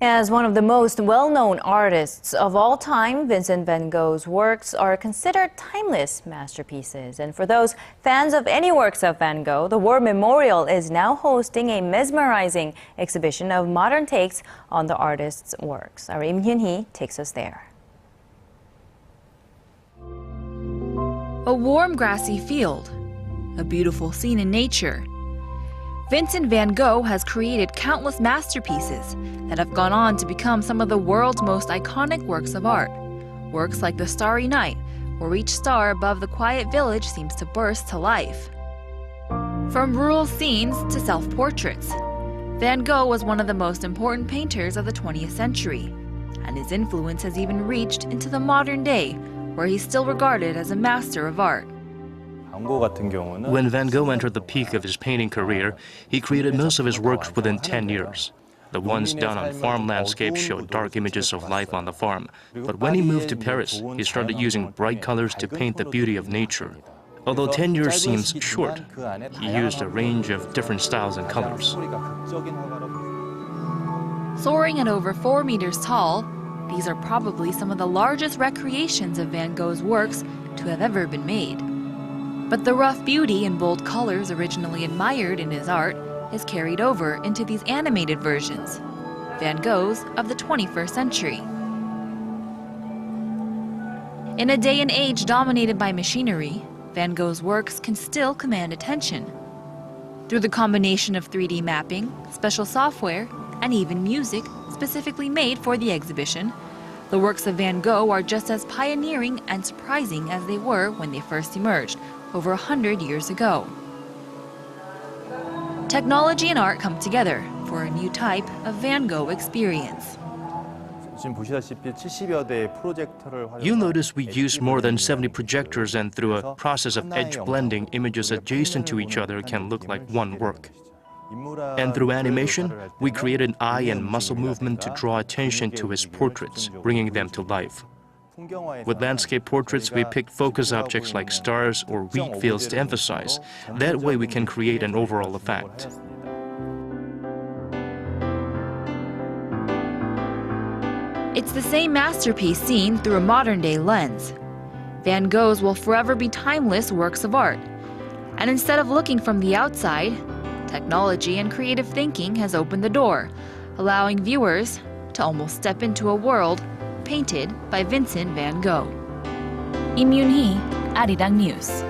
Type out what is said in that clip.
As one of the most well-known artists of all time, Vincent Van Gogh's works are considered timeless masterpieces. And for those fans of any works of Van Gogh, the War Memorial is now hosting a mesmerizing exhibition of modern takes on the artist's works. Our Yim Yoonhee takes us there. A warm grassy field, a beautiful scene in nature. Vincent Van Gogh has created countless masterpieces that have gone on to become some of the world's most iconic works of art. Works like the Starry Night, where each star above the quiet village seems to burst to life. From rural scenes to self-portraits, Van Gogh was one of the most important painters of the 20th century, and his influence has even reached into the modern day, where he's still regarded as a master of art. When Van Gogh entered the peak of his painting career, he created most of his works within 10 years. The ones done on farm landscapes showed dark images of life on the farm. But when he moved to Paris, he started using bright colors to paint the beauty of nature. Although 10 years seems short, he used a range of different styles and colors. Soaring at over 4 meters tall, these are probably some of the largest recreations of Van Gogh's works to have ever been made. But the rough beauty and bold colors originally admired in his art is carried over into these animated versions, Van Gogh's of the 21st century. In a day and age dominated by machinery, Van Gogh's works can still command attention. Through the combination of 3D mapping, special software, and even music specifically made for the exhibition, the works of Van Gogh are just as pioneering and surprising as they were when they first emerged over 100 years ago. Technology and art come together for a new type of Van Gogh experience. You'll notice we used more than 70 projectors, and through a process of edge blending, images adjacent to each other can look like one work. And through animation, we created eye and muscle movement to draw attention to his portraits, bringing them to life. With landscape portraits, we picked focus objects like stars or wheat fields to emphasize. That way we can create an overall effect. It's the same masterpiece seen through a modern-day lens. Van Gogh's will forever be timeless works of art. And instead of looking from the outside, technology and creative thinking has opened the door, allowing viewers to almost step into a world painted by Vincent Van Gogh. Yim Yoonhee, Arirang News.